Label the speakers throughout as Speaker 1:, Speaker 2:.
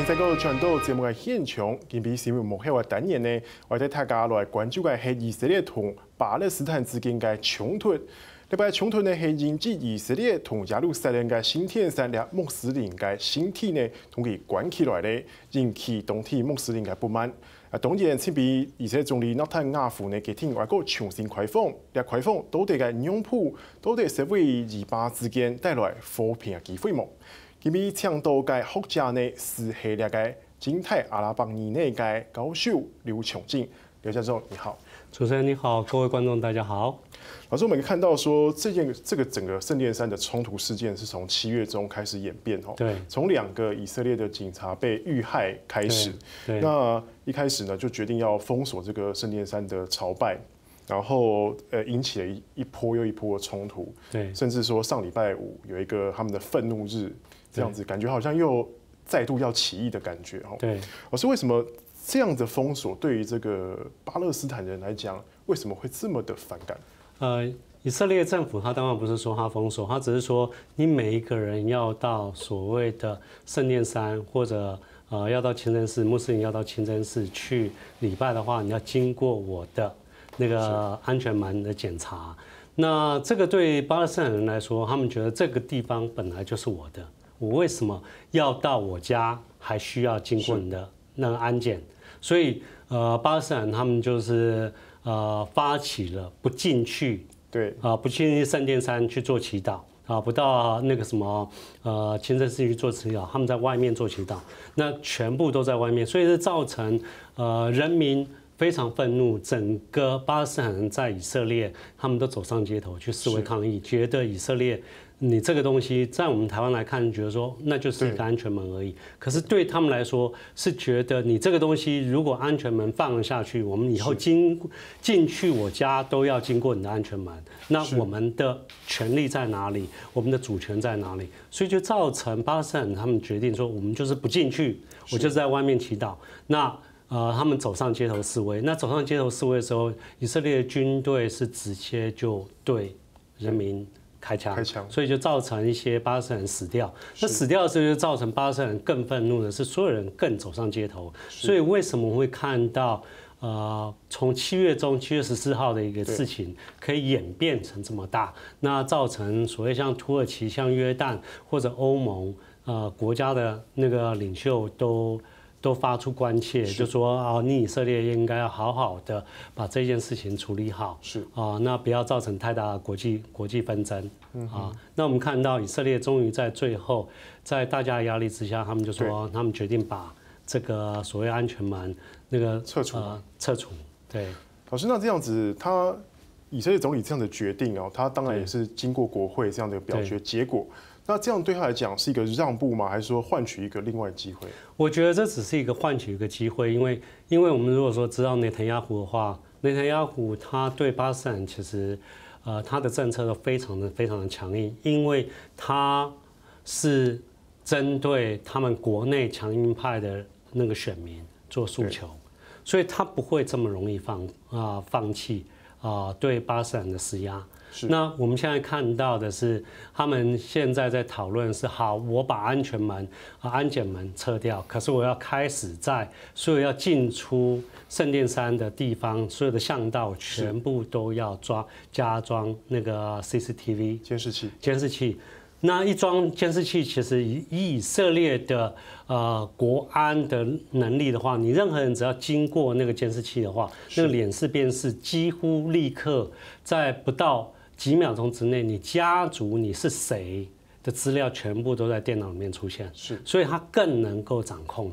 Speaker 1: 在个转到节目嘅现场，今比新闻幕后嘅单元呢，我哋大家来关注嘅係以色列同巴勒斯坦之間嘅衝突。呢個衝突呢係引致以色列同耶路撒冷嘅新天山嘅穆斯林嘅身體呢，同佢關起來咧，引起當地穆斯林嘅不滿。當然，先比以色列總理納坦雅胡呢，佢聽外國重新開放，開放到底嘅擁抱，到底係為以巴之間帶來和平嘅機會冇？今日倡導嘅學者呢，是系列嘅金泰阿拉伯語內嘅教授劉瓊靜，劉教授你好。
Speaker 2: 主持人你好，各位觀眾大家好。
Speaker 1: 老師，我們看到說，這個整個聖殿山的衝突事件是從7月中開始演變哦。
Speaker 2: 對。
Speaker 1: 從2個以色列的警察被遇害開始，那一開始呢就決定要封鎖這個聖殿山的朝拜，然後引起了一波又一波的衝突。對。甚至說上禮拜5有一個他們的憤怒日，這樣子感覺好像又再度要起義的感覺哦。對。老師，為什麼這樣的封鎖對於這個巴勒斯坦人來講，為什麼會這麼的反感？
Speaker 2: 以色列政府他當然不是說他封鎖，他只是說你每一個人要到所謂的聖殿山或者要到清真寺，穆斯林要到清真寺去禮拜的話，你要經過我的那個安全門的檢查。那這個對巴勒斯坦人來說，他們覺得這個地方本來就是我的，我為什麼要到我家還需要經過你的那個安檢？所以巴勒斯坦人他們就是發起了不進去，對不進去聖殿山去做祈禱不到那個什麼清真寺去做祈禱，他們在外面做祈禱，那全部都在外面，所以是造成人民非常憤怒，整個巴勒斯坦人在以色列，他們都走上街頭去示威抗議，覺得以色列。你這個東西在我們台灣來看，覺得說那就是一個安全門而已。可是對他們來說，是覺得你這個東西如果安全門放了下去，我們以後進去我家都要經過你的安全門。那我們的權利在哪裡？我們的主權在哪裡？所以就造成巴勒斯坦人他們決定說，我們就是不進去，我就是在外面祈禱。那他們走上街頭示威。那走上街頭示威的時候，以色列軍隊是直接就對人民開槍，所以就造成一些巴勒斯坦人死掉。那死掉的時候，就造成巴勒斯坦人更憤怒的是，所有人更走上街頭。所以為什麼會看到從7月中7月14號的一個事情可以演變成這麼大？那造成所謂像土耳其、像約旦或者歐盟國家的那個領袖都發出關切，就說你以色列應該要好好的把這件事情處理好，那不要造成太大的國際紛爭那我們看到以色列終於在最後，在大家的壓力之下，他們就說他們決定把這個所謂安全門那個撤除。對，
Speaker 1: 老師，那這樣子，以色列總理這樣的決定他當然也是經過國會這樣的表決結果。那這樣對他來講是一個讓步嗎？還是說換取一個另外機會？我覺得這只是一個換取一個機會，因為我們如果說知道內塔尼亞胡的話，內塔尼亞胡他對巴勒斯坦其實他的政策都非常的強硬，因為他是針對他們國內強硬派的那個選民做訴求，所以他不會這麼容易放棄對巴勒斯坦的施壓。那我們現在看到的是，他們現在在討論是好，我把安全門、安檢門撤掉，可是我要開始在所有要進出聖殿山的地方，所有的巷道全部都要加裝那個 CCTV 監視器。那一裝監視器，其實以色列的國安的能力的話，你任何人只要經過那個監視器的話，那個臉識辨識幾乎立刻在不到幾秒鐘之內，你家族你是誰的資料全部都在電腦裡面出現，所以它更能夠掌控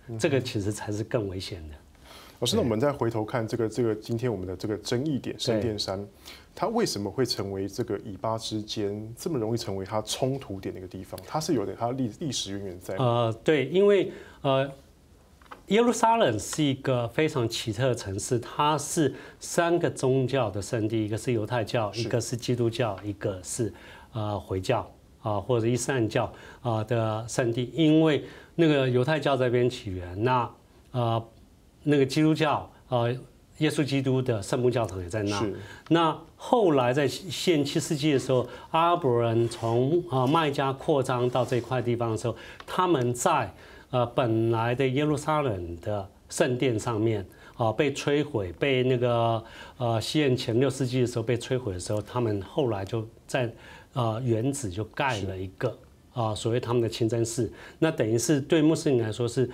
Speaker 1: 你，這個其實才是更危險的。老師，那我們再回頭看這個今天我們的這個爭議點聖殿山，它為什麼會成為這個以巴之間這麼容易成為它衝突點的一個地方？它是有點它歷史淵源在。對，因為耶路撒冷是一個非常奇特的城市，它是3個宗教的聖地，一個是猶太教，一個是基督教，一個是回教或者伊斯蘭教的聖地。因為那個猶太教這邊起源，那個基督教耶穌基督的聖母教堂也在那。那後來在7世紀的時候，阿拉伯人從麥加擴張到這塊地方的時候，他們在
Speaker 2: 本来的耶路撒冷的圣殿上面被摧毁，被那个西元前6世纪的时候被摧毁的时候，他们后来就在原址就盖了一个所谓他们的清真寺，那等于是对穆斯林来说是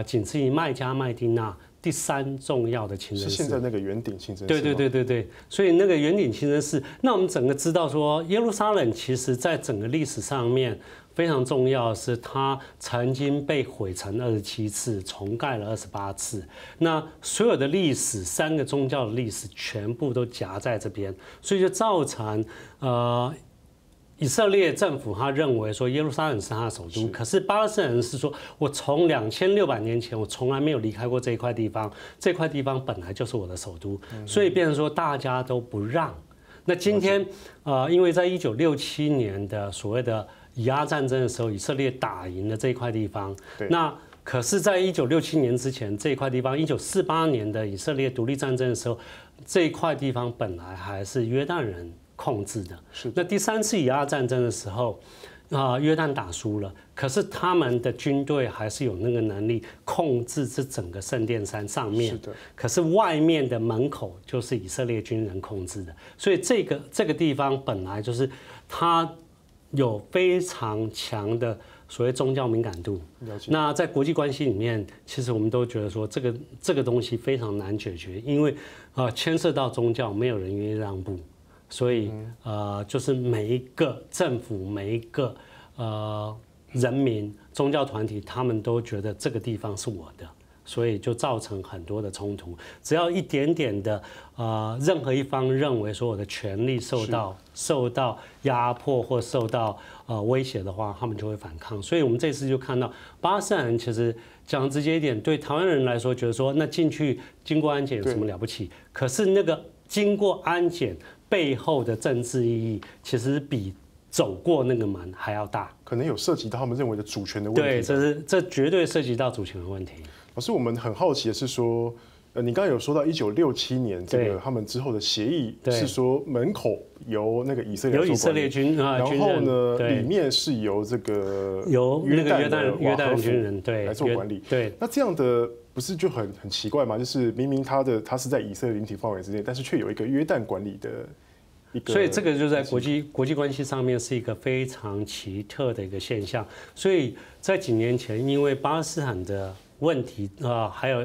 Speaker 2: 仅次于麦加、麦地那第3重要的清真寺，
Speaker 1: 是现在那个圆顶清真寺。
Speaker 2: 对，所以那个圆顶清真寺，那我们整个知道说，耶路撒冷其实在整个历史上面非常重要的是，它曾经被毁成27次，重盖了28次。那所有的历史，3个宗教的历史全部都夹在这边，所以就造成以色列政府他认为说耶路撒冷是他的首都，可是巴勒斯坦人是说，我从2600年前我从来没有离开过这一块地方，这块地方本来就是我的首都，所以变成说大家都不让。那今天因为在1967年的所谓的以阿战争的时候，以色列打赢了这一块地方，那可是，在1967年之前，这一块地方，1948年的以色列独立战争的时候，这一块地方本来还是约旦人控制的。那第3次以阿战争的时候，约旦打输了，可是他们的军队还是有那个能力控制这整个圣殿山上面。可是外面的门口就是以色列军人控制的，所以这个地方本来就是它有非常强的所谓宗教敏感度。那在国际关系里面，其实我们都觉得说这个东西非常难解决，因为牵涉到宗教，没有人愿意让步。所以就是每一个政府、每一个人民、宗教团体，他们都觉得这个地方是我的，所以就造成很多的冲突。只要一点点的任何一方认为说我的权利受到压迫或受到威胁的话，他们就会反抗。所以我们这次就看到巴勒斯坦人其实讲直接一点，对台湾人来说觉得说那进去经过安检有什么了不起？可是那个经过安检背后的政治意义，其实比走过那个门还要大，
Speaker 1: 可能有涉及到他们认为的主权的问题。
Speaker 2: 对，这绝对涉及到主权的问题。
Speaker 1: 老师，我们很好奇的是说，你刚才有说到1967年这个他们之后的协议是说门口由那个以色列
Speaker 2: 军
Speaker 1: 然后呢里面是由这个
Speaker 2: 约旦军人
Speaker 1: 来做管理。对，那这样的不是就很奇怪吗？就是明明他是在以色列领土范围之内，但是却有一个约旦管理的一个，
Speaker 2: 所以这个就在国际关系上面是一个非常奇特的一个现象。所以在几年前，因为巴勒斯坦的问题还有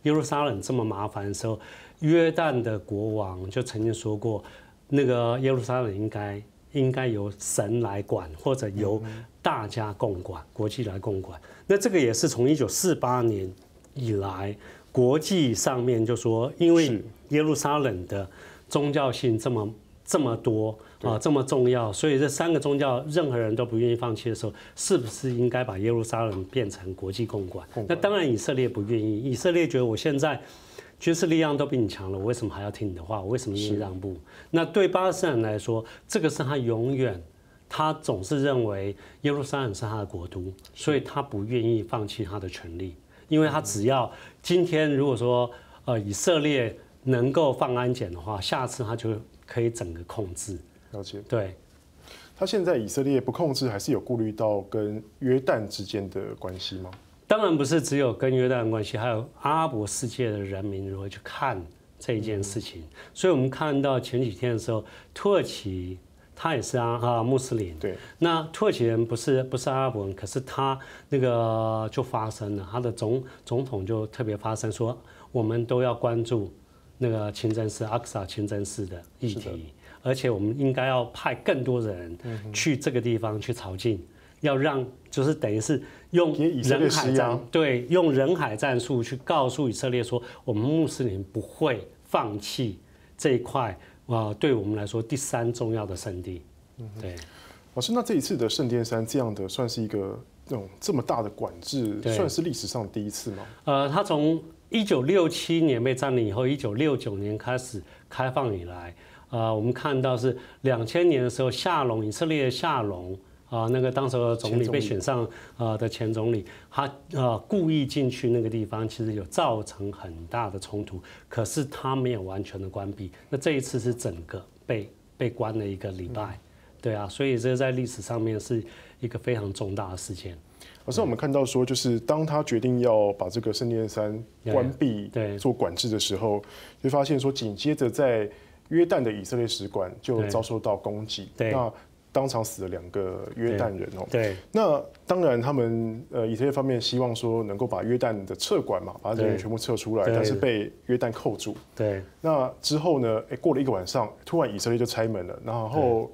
Speaker 2: 耶路撒冷这么麻烦的时候，约旦的国王就曾经说过，那个耶路撒冷应该由神来管，或者由大家共管，国际来共管。那这个也是从1948年以来，国际上面就说，因为耶路撒冷的宗教性这么多这么重要，所以这3个宗教任何人都不愿意放弃的时候，是不是应该把耶路撒冷变成国际共管？那当然以色列不愿意，以色列觉得我现在军事力量都比你强了，我为什么还要听你的话？我为什么愿意让步？那对巴勒斯坦人来说，这个是他总是认为耶路撒冷是他的国都，所以他不愿意放弃他的权利。因为他只要今天如果说以色列能够放安检的话，下次他就可以整个控制。
Speaker 1: 了解。
Speaker 2: 对。
Speaker 1: 他现在以色列不控制，还是有顾虑到跟约旦之间的关系吗？
Speaker 2: 当然不是只有跟约旦的关系，还有阿拉伯世界的人民如何去看这一件事情。所以我们看到前几天的时候，土耳其他也是穆斯林，对，那土耳其人不是阿拉伯人，可是他那个就发声了，他的总统就特别发声说，我们都要关注那个清真寺阿克萨清真寺的议题，而且我们应该要派更多的人去这个地方去朝觐，要让就是等于是用人海用人海战术去告诉以色列说，我们穆斯林不会放弃这一块。对我们来说第3重要的圣地。对，
Speaker 1: 老师，那这一次的圣殿山这样的算是一个那种这么大的管制，算是历史上第一次吗？
Speaker 2: 它从1967年被占领以后，1969年开始开放以来，我们看到是2000年的时候，以色列的夏隆。那个当时的总理被选上的前总理，他故意进去那个地方，其实有造成很大的冲突，可是他没有完全的关闭。那这一次是整个被关了1个礼拜，对啊，所以这在历史上面是一个非常重大的事件。
Speaker 1: 老师，我们看到说，就是当他决定要把这个圣殿山关闭、做管制的时候，就发现说，紧接着在约旦的以色列使馆就遭受到攻击，那当场死了2个约旦人哦。
Speaker 2: 对，
Speaker 1: 那当然他们以色列方面希望说能够把约旦的撤馆嘛，把人员全部撤出来，但是被约旦扣住。
Speaker 2: 对，
Speaker 1: 那之后呢？过了1个晚上，突然以色列就拆门了，然后。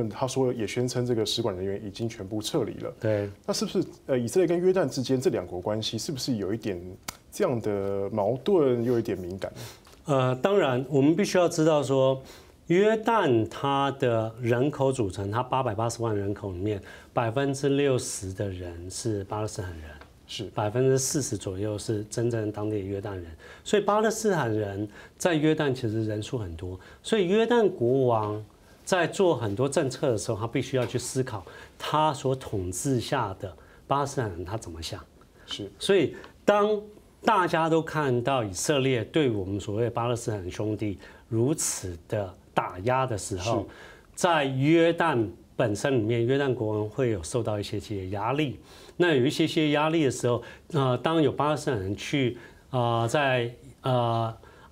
Speaker 1: 他说也宣称这个使馆人员已经全部撤离了。
Speaker 2: 对，
Speaker 1: 那是不是以色列跟约旦之间这2国关系是不是有一点这样的矛盾，又有一点敏感
Speaker 2: 呢？当然，我们必须要知道说，约旦它的人口组成，它880万人口里面60%的人是巴勒斯坦人，
Speaker 1: 是
Speaker 2: 40%左右是真正当地的约旦人，所以巴勒斯坦人在约旦其实人数很多，所以约旦国王。在做很多政策的时候，他必须要去思考他所统治下的巴勒斯坦人他怎么想。
Speaker 1: 是，
Speaker 2: 所以当大家都看到以色列对我们所谓巴勒斯坦兄弟如此的打压的时候，在约旦本身里面，约旦国王会有受到一些压力。那有一些压力的时候，当有巴勒斯坦人去在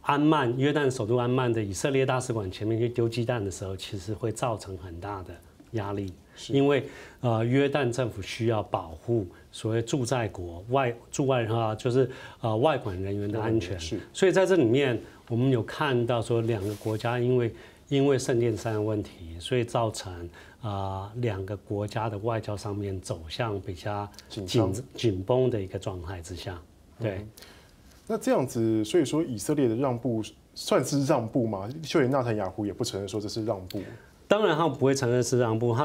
Speaker 2: 安曼，约旦首都安曼的以色列大使馆前面去丢鸡蛋的时候，其实会造成很大的压力，因为约旦政府需要保护所谓驻在国就是外管人员的安全，所以在这里面我们有看到说2个国家因为圣殿山的问题，所以造成2个国家的外交上面走向比较紧绷的一个状态之下，对。
Speaker 1: 那这样子，所以说以色列的让步算是让步吗？就连纳坦雅胡也不承认说这是让步。
Speaker 2: 当然，他不会承认是让步。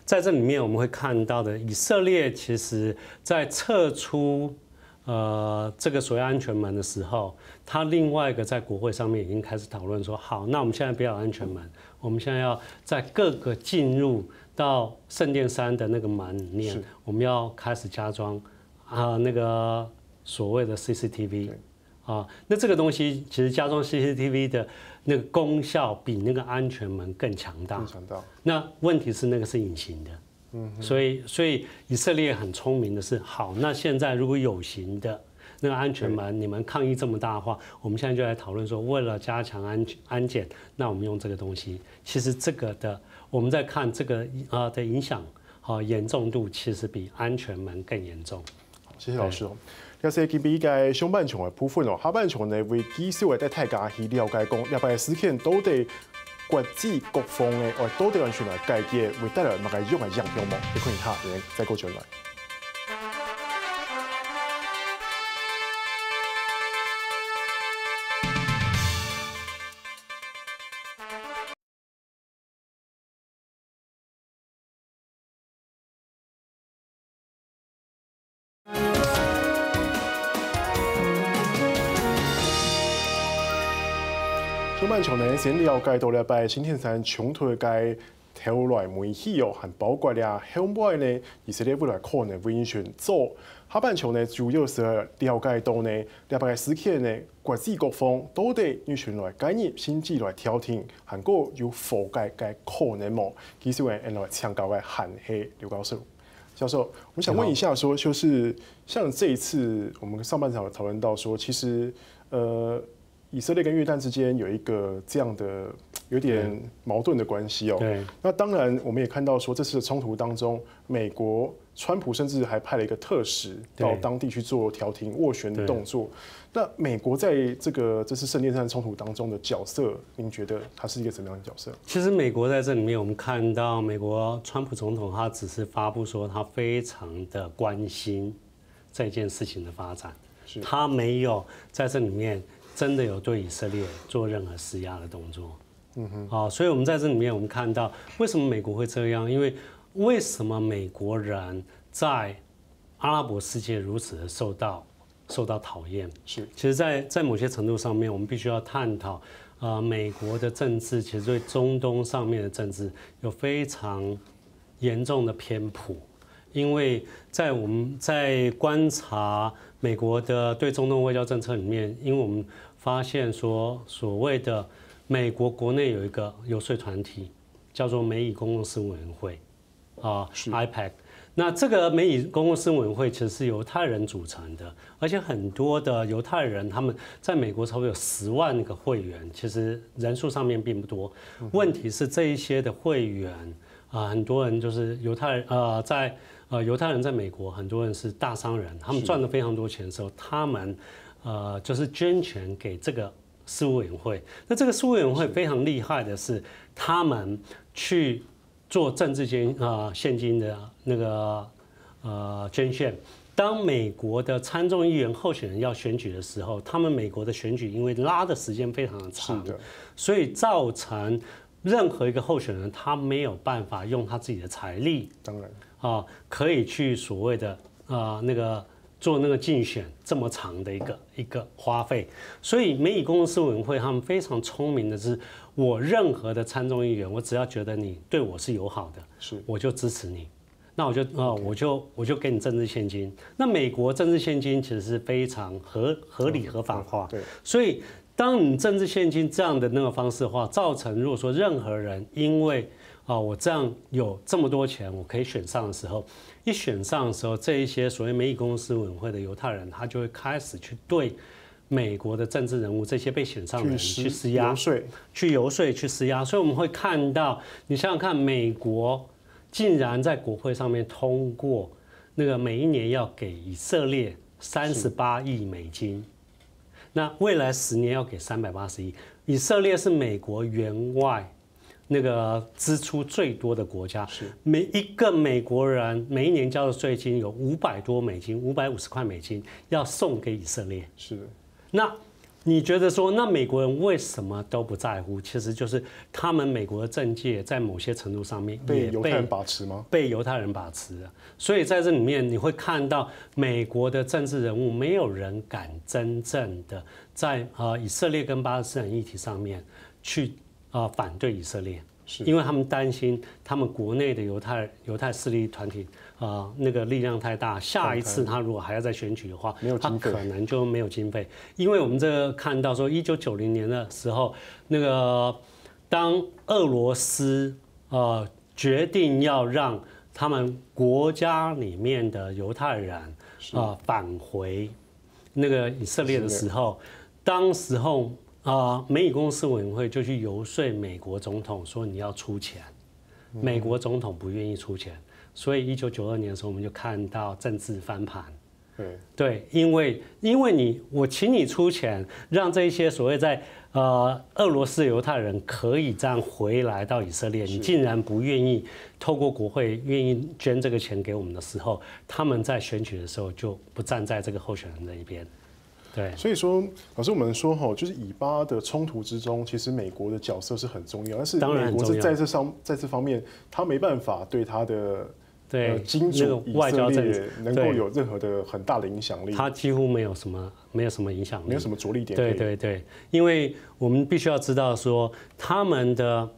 Speaker 2: 在这里面我们会看到的，以色列其实在撤出这个所谓安全门的时候，他另外一个在国会上面已经开始讨论说，好，那我们现在不要安全门，我们现在要在各个进入到圣殿山的那个门里面，我们要开始加装那个。所谓的 CCTV 那这个东西其实加装 CCTV 的那个功效比那个安全门更强大。那问题是那个是隐形的，所以以色列很聪明的是，好，那现在如果有形的那个安全门，你们抗议这么大的话，我们现在就来讨论说，为了加强安检，那我们用这个东西。其实这个的我们在看这个的影响严重度，其实比安全门更严重。
Speaker 1: 好，谢谢老师。要是去比个上半场的部分下半场呢为至少会带大家去了解讲，礼拜事件到底国际各方的到底完全来解决，会带来哪个样的影响吗？你可以下面再过转来。上半场呢，先了解到礼拜星期三冲突嘅头来媒体和包括了向外呢，以色列未来可能会影响做。下半场呢，主要是了解到呢，礼拜事件呢，国际各方到底要全来介入，甚至来调停，韩国有否解嘅可能冇？其实我来请教嘅韩系刘教授。教授，我想问一下，说就是像这一次我们上半场有讨论到说，其实以色列跟约旦之间有一个这样的有点矛盾的关系哦。
Speaker 2: 对。
Speaker 1: 那当然，我们也看到说这次的冲突当中，美国川普甚至还派了一个特使到当地去做调停斡旋的动作。那美国在这次圣殿山冲突当中的角色，您觉得他是一个怎么样的角色？
Speaker 2: 其实美国在这里面，我们看到美国川普总统他只是发布说他非常的关心这件事情的发展，他没有在这里面真的有对以色列做任何施压的动作。所以我们在这里面我们看到为什么美国会这样，因为为什么美国人在阿拉伯世界如此的受到讨厌？其实在某些程度上面，我们必须要探讨，美国的政治其实对中东上面的政治有非常严重的偏颇，因为我们在观察美国的对中东外交政策里面，因为我们发现说所谓的美国国内有一个游说团体，叫做美以公共事务委员会，IPAC。那这个美以公共事务委员会其实是犹太人组成的，而且很多的犹太人他们在美国差不多有10万个会员，其实人数上面并不多。问题是这一些的会员很多人就是犹太人在美国，很多人是大商人，他们赚了非常多钱的时候，他们就是捐钱给这个事务委员会。那这个事务委员会非常厉害的是，他们去做政治现金的那个捐献。当美国的参众议员候选人要选举的时候，他们美国的选举因为拉的时间非常的长，所以造成任何一个候选人他没有办法用他自己的财力，
Speaker 1: 当然
Speaker 2: 可以去所谓的做那个竞选这么长的一个花费。所以美以公共事务委员会他们非常聪明的是，我任何的参众议员，我只要觉得你对我是友好的，我就支持你。那我就给你政治现金。那美国政治现金其实是非常合理合法化，所以当你政治现金这样的那个方式的话，造成如果说任何人因为我这样有这么多钱，我可以选上的时候，一选上的时候，这一些所谓美以公共事务委员会的犹太人，他就会开始去对美国的政治人物这些被选上的人去施压、去游说、去施压。所以我们会看到，你想想看，美国竟然在国会上面通过那个每一年要给以色列38亿美金，那未来10年要给380亿。以色列是美国援外那个支出最多的国家，每一个美国人每一年交的税金有500多美金，550块美金要送给以色列。
Speaker 1: 是的，
Speaker 2: 那你觉得说，那美国人为什么都不在乎？其实就是他们美国的政界在某些程度上面
Speaker 1: 被犹太人把持吗？
Speaker 2: 被犹太人把持了。所以在这里面你会看到，美国的政治人物没有人敢真正的在以色列跟巴勒斯坦议题上面去反对以色列，因为他们担心他们国内的犹太势力团体那个力量太大，下一次他如果还要再选举的话，他可能就没有经费。因为我们这个看到说，1990年的时候，那个当俄罗斯决定要让他们国家里面的犹太人返回那个以色列的时候，当时候美以公共事务委员会就去游说美国总统说你要出钱，美国总统不愿意出钱，所以1992年的时候我们就看到政治翻盘。对，因为我请你出钱，让这些所谓在俄罗斯犹太人可以这样回来到以色列，你竟然不愿意透过国会愿意捐这个钱给我们的时候，他们在选举的时候就不站在这个候选人的一边。对，
Speaker 1: 所以说，老师我们说就是以巴的冲突之中，其实美国的角色是很重要，但是美国是在这方面，他没办法对他的金主以色列能够有任何的很大的影响力，
Speaker 2: 他几乎没有什么影响力，
Speaker 1: 没有什么着力点。
Speaker 2: 对，因为我们必须要知道说，他们的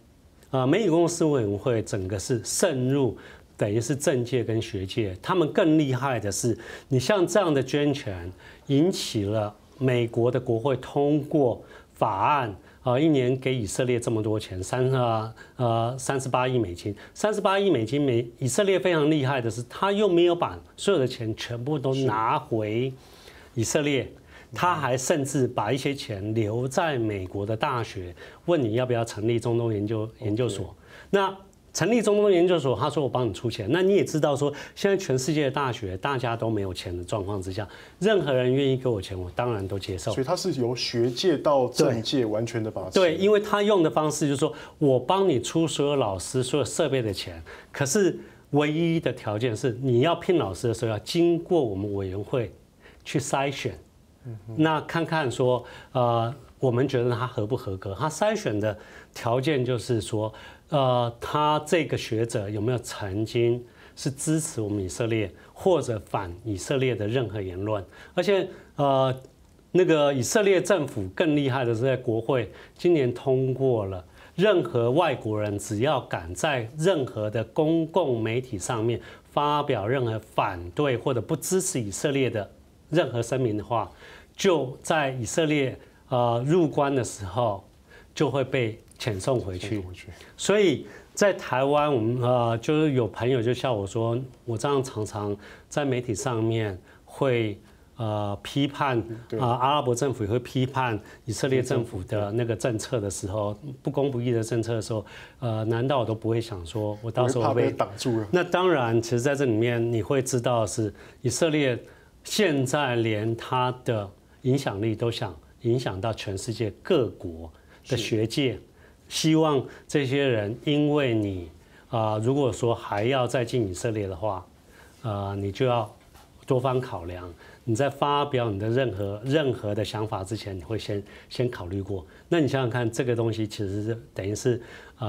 Speaker 2: 美以公共事务委员会整个是渗入。等于是政界跟学界，他们更厉害的是，你像这样的捐钱，引起了美国的国会通过法案，一年给以色列这么多钱，38亿美金，38亿美金，以色列非常厉害的是，他又没有把所有的钱全部都拿回以色列，他还甚至把一些钱留在美国的大学，问你要不要成立中东研究所，那。成立中东研究所，他说我帮你出钱。那你也知道说，现在全世界的大学大家都没有钱的状况之下，任何人愿意给我钱，我当然都接受。
Speaker 1: 所以他是由学界到政界完全的把持。
Speaker 2: 对，因为他用的方式就是说我帮你出所有老师、所有设备的钱，可是唯一的条件是你要聘老师的时候要经过我们委员会去筛选，那看看说我们觉得他合不合格。他筛选的条件就是说。他这个学者有没有曾经是支持我们以色列或者反以色列的任何言论？而且那个以色列政府更厉害的是，在国会今年通过了，任何外国人只要敢在任何的公共媒体上面发表任何反对或者不支持以色列的任何声明的话，就在以色列入关的时候就会被遣送回去。所以在台湾，我们就是有朋友就笑我说，我这样常常在媒体上面会批判阿拉伯政府，也会批判以色列政府的那个政策的时候，不公不义的政策的时候，难道我都不会想说，我到时候
Speaker 1: 被挡住了？
Speaker 2: 那当然，其实在这里面你会知道是以色列现在连它的影响力都想影响到全世界各国的学界，希望这些人因为你如果说还要再进以色列的话，你就要多方考量。你在发表你的任何的想法之前，你会先考虑过。那你想想看，这个东西其实是等于是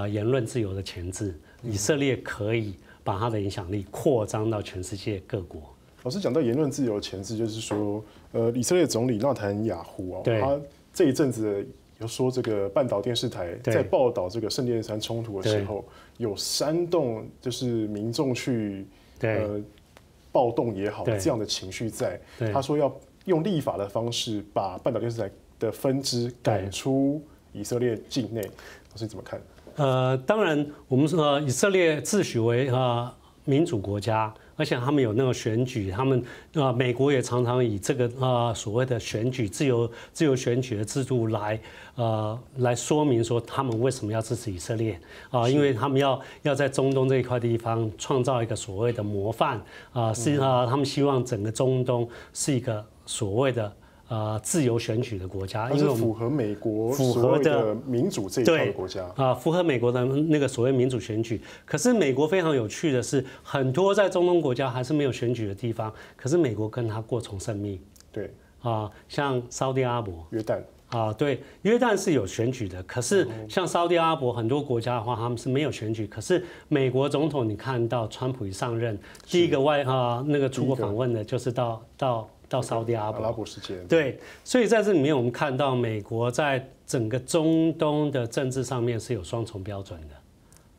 Speaker 2: 言论自由的前置。以色列可以把它的影响力扩张到全世界各国。
Speaker 1: 老师讲到言论自由的前置，就是说，以色列总理纳坦雅胡他这一阵子有说，这个半岛电视台在报道这个圣殿山冲突的时候，有煽动就是民众去暴动也好，这样的情绪在。他说要用立法的方式把半岛电视台的分支赶出以色列境内。老师怎么看？
Speaker 2: 当然，我们说以色列自诩为民主国家，而且他们有那个选举，他们美国也常常以这个所谓的选举自由选举的制度来说明说他们为什么要支持以色列因为他们要在中东这一块地方创造一个所谓的模范是他们希望整个中东是一个所谓的自由选举的国家，
Speaker 1: 因为符合美国所谓的民主这一套的国家
Speaker 2: 符合美国的那个所谓民主选举。可是美国非常有趣的是，很多在中东国家还是没有选举的地方，可是美国跟他过从甚密。
Speaker 1: 对
Speaker 2: 像沙特阿拉伯、
Speaker 1: 约旦
Speaker 2: 对，约旦是有选举的，可是像沙特阿拉伯很多国家的话，他们是没有选举。可是美国总统，你看到川普一上任，第一个那个出国访问的就是到沙特阿拉
Speaker 1: 伯世界。
Speaker 2: 对，所以在这里面我们看到美国在整个中东的政治上面是有双重标准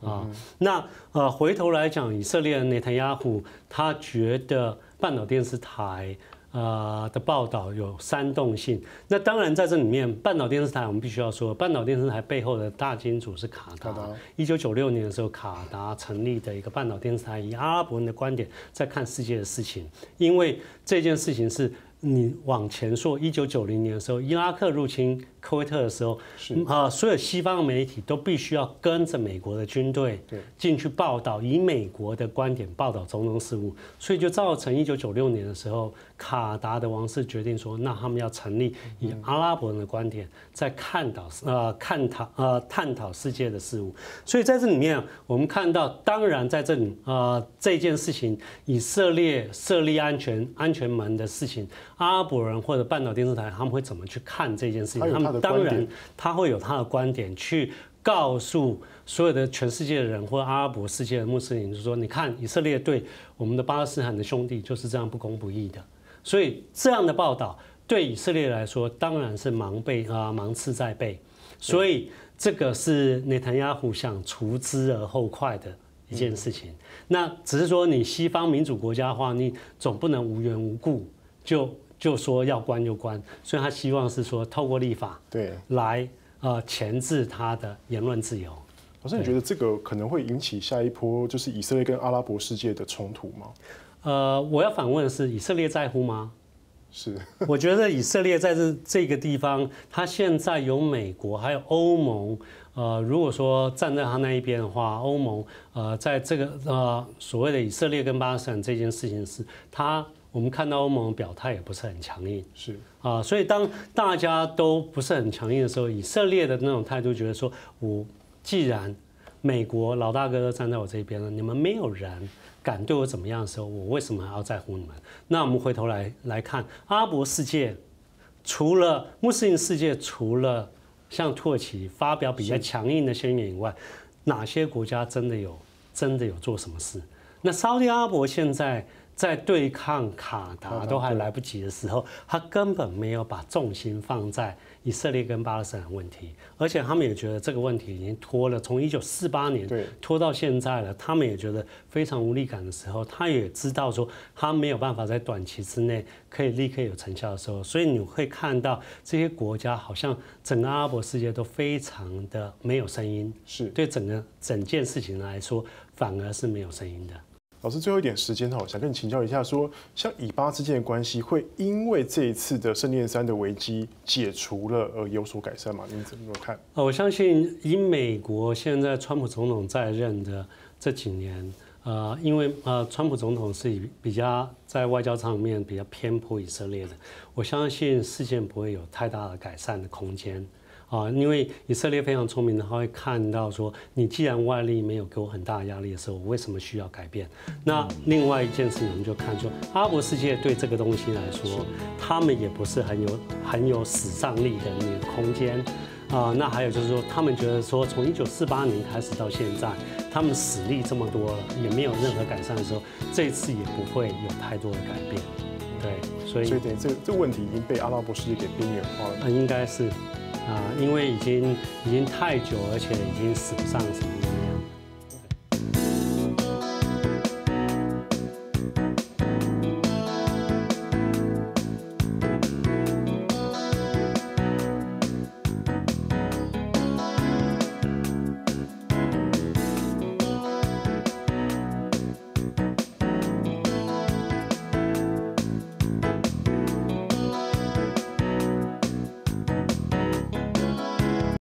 Speaker 2: 的那回头来讲，以色列内塔尼亚胡他觉得半岛电视台的报道有煽动性。那当然在这里面，半岛电视台我们必须要说，半岛电视台背后的大金主是卡达。1996年的时候，卡达成立的一个半岛电视台，以阿拉伯人的观点在看世界的事情。因为这件事情是你往前说，1990年的时候，伊拉克入侵科威特的时候，所有西方媒体都必须要跟着美国的军队进去报道，以美国的观点报道中东事务，所以就造成1996年的时候，卡达的王室决定说，那他们要成立以阿拉伯人的观点在探讨世界的事务。所以在这里面，我们看到，当然在这里这件事情，以色列设立安全门的事情，阿拉伯人或者半岛电视台他们会怎么去看这件事情？他们当然他会有他的观点去告诉所有的全世界的人或阿拉伯世界的穆斯林，就是说，你看以色列对我们的巴勒斯坦的兄弟就是这样不公不义的。所以这样的报道对以色列来说当然是芒刺在背。所以这个是内塔尼亚胡想除之而后快的一件事情。那只是说你西方民主国家的话，你总不能无缘无故就说要关就关，所以他希望是说透过立法来钳制他的言论自由。
Speaker 1: 老师，你觉得这个可能会引起下一波就是以色列跟阿拉伯世界的冲突吗？
Speaker 2: 我要反问的是，以色列在乎吗？
Speaker 1: 是，
Speaker 2: 我觉得以色列在这个地方，他现在有美国还有欧盟，如果说站在他那一边的话，欧盟在这个所谓的以色列跟巴勒斯坦这件事情是我们看到欧盟表态也不是很强硬，
Speaker 1: 是
Speaker 2: 所以当大家都不是很强硬的时候，以色列的那种态度觉得说，既然美国老大哥都站在我这边了，你们没有人敢对我怎么样的时候，我为什么还要在乎你们？那我们回头来看阿拉伯世界，除了穆斯林世界，除了像土耳其发表比较强硬的宣言以外，哪些国家真的有做什么事？那沙特阿拉伯现在在对抗卡达都还来不及的时候，他根本没有把重心放在以色列跟巴勒斯坦问题，而且他们也觉得这个问题已经拖了，从1948年拖到现在了，他们也觉得非常无力感的时候，他也知道说他没有办法在短期之内可以立刻有成效的时候，所以你会看到这些国家好像整个阿拉伯世界都非常的没有声音，是对整件事情来说反而是没有声音的。
Speaker 1: 老师，最后一点时间哈，想跟你请教一下说像以巴之间的关系会因为这一次的圣殿山的危机解除了而有所改善吗？您怎么看？
Speaker 2: 我相信以美国现在川普总统在任的这几年，因为川普总统是比较在外交上面比较偏颇以色列的，我相信事件不会有太大的改善的空间。因为以色列非常聪明的，他会看到说，你既然外力没有给我很大的压力的时候，我为什么需要改变？那另外一件事情，我们就看说，阿拉伯世界对这个东西来说，他们也不是很有使上力的那个空间。那还有就是说，他们觉得说，从1948年开始到现在，他们死力这么多了，也没有任何改善的时候，这一次也不会有太多的改变。对，所以
Speaker 1: 等于这个问题已经被阿拉伯世界给边缘化了。
Speaker 2: 应该是。因为已经太久，而且已经使不上什么力量。